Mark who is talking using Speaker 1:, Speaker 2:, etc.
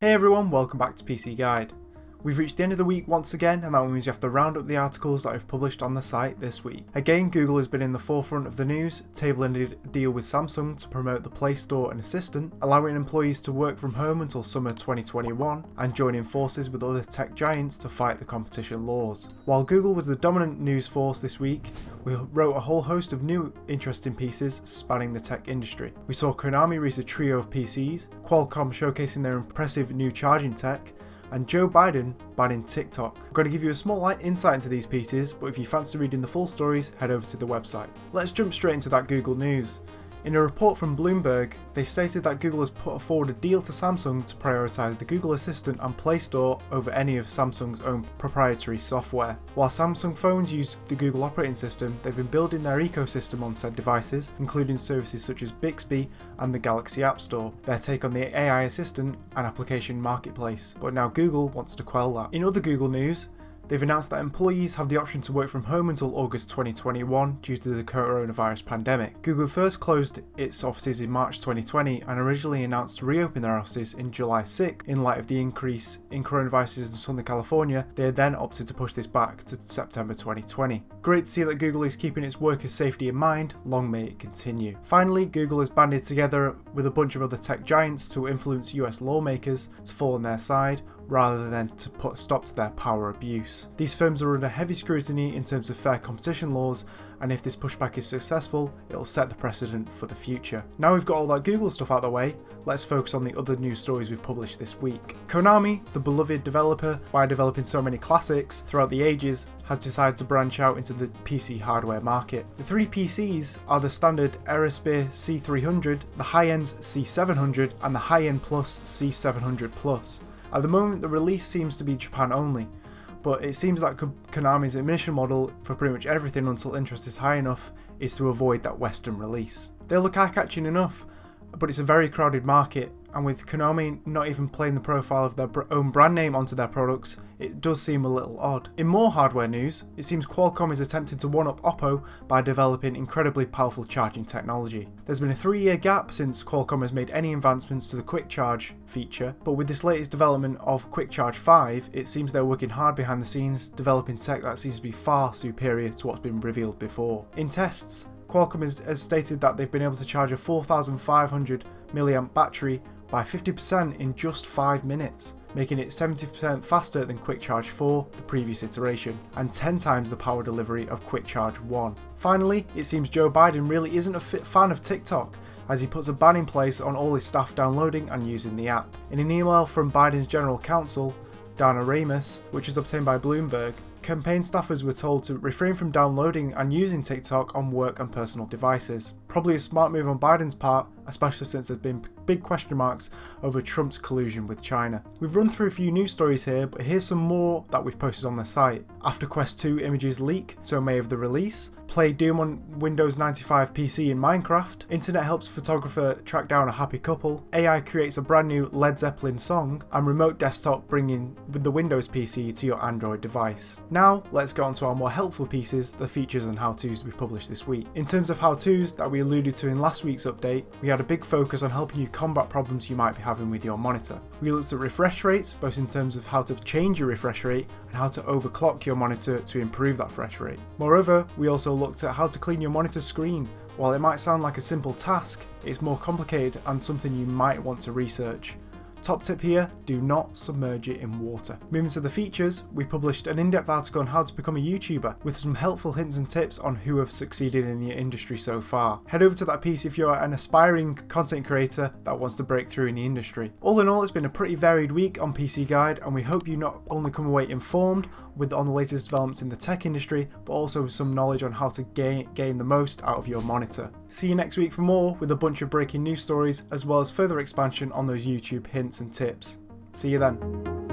Speaker 1: Hey everyone, welcome back to PC Guide. We've reached the end of the week once again, and that means you have to round up the articles that I've published on the site this week. Again, Google has been in the forefront of the news, tabling a deal with Samsung to promote the Play Store and Assistant, allowing employees to work from home until summer 2021, and joining forces with other tech giants to fight the competition laws. While Google was the dominant news force this week, we wrote a whole host of new interesting pieces spanning the tech industry. We saw Konami release a trio of PCs, Qualcomm showcasing their impressive new charging tech, and Joe Biden banning TikTok. I'm going to give you a small insight into these pieces, but if you fancy reading the full stories, head over to the website. Let's jump straight into that Google news. In a report from Bloomberg, they stated that Google has put forward a deal to Samsung to prioritise the Google Assistant and Play Store over any of Samsung's own proprietary software. While Samsung phones use the Google operating system, they've been building their ecosystem on said devices, including services such as Bixby and the Galaxy App Store, their take on the AI Assistant and application marketplace. But now Google wants to quell that. In other Google news, they've announced that employees have the option to work from home until August 2021 due to the coronavirus pandemic. Google first closed its offices in March 2020 and originally announced to reopen their offices in July 6th. In light of the increase in coronavirus in Southern California, they then opted to push this back to September 2020. Great to see that Google is keeping its workers' safety in mind, long may it continue. Finally, Google has banded together with a bunch of other tech giants to influence US lawmakers to fall on their side, rather than to put a stop to their power abuse. These firms are under heavy scrutiny in terms of fair competition laws, and if this pushback is successful, it'll set the precedent for the future. Now we've got all that Google stuff out of the way, let's focus on the other news stories we've published this week. Konami, the beloved developer, by developing so many classics throughout the ages, has decided to branch out into the PC hardware market. The three PCs are the standard Aerosphere C300, the high-end C700, and the high-end Plus C700 Plus. At the moment, the release seems to be Japan only, but it seems that Konami's admission model for pretty much everything until interest is high enough is to avoid that Western release. They look eye-catching enough, but it's a very crowded market, and with Konami not even playing the profile of their own brand name onto their products, it does seem a little odd. In more hardware news, it seems Qualcomm is attempting to one-up Oppo by developing incredibly powerful charging technology. There's been a 3-year gap since Qualcomm has made any advancements to the Quick Charge feature, but with this latest development of Quick Charge 5, it seems they're working hard behind the scenes, developing tech that seems to be far superior to what's been revealed before. In tests, Qualcomm has stated that they've been able to charge a 4,500 mAh battery by 50% in just 5 minutes, making it 70% faster than Quick Charge 4, the previous iteration, and 10 times the power delivery of Quick Charge 1. Finally, it seems Joe Biden really isn't a fan of TikTok, as he puts a ban in place on all his staff downloading and using the app. In an email from Biden's general counsel, Dana Ramos, which was obtained by Bloomberg, campaign staffers were told to refrain from downloading and using TikTok on work and personal devices. Probably a smart move on Biden's part, especially since there's been big question marks over Trump's collusion with China. We've run through a few news stories here, but here's some more that we've posted on the site. After Quest 2 images leak, so May of the release. Play Doom on Windows 95 PC in Minecraft. Internet helps photographer track down a happy couple. AI creates a brand new Led Zeppelin song. And remote desktop bringing with the Windows PC to your Android device. Now, let's go on to our more helpful pieces, the features and how-tos we published this week. In terms of how-tos that we alluded to in last week's update, we had a big focus on helping you combat problems you might be having with your monitor. We looked at refresh rates, both in terms of how to change your refresh rate and how to overclock your monitor to improve that refresh rate. Moreover, we also looked at how to clean your monitor screen. While it might sound like a simple task, it's more complicated and something you might want to research. Top tip here, do not submerge it in water. Moving to the features, we published an in-depth article on how to become a YouTuber with some helpful hints and tips on who have succeeded in the industry so far. Head over to that piece if you're an aspiring content creator that wants to break through in the industry. All in all, it's been a pretty varied week on PC Guide, and we hope you not only come away informed on the latest developments in the tech industry, but also some knowledge on how to gain the most out of your monitor. See you next week for more with a bunch of breaking news stories, as well as further expansion on those YouTube hints and tips. See you then.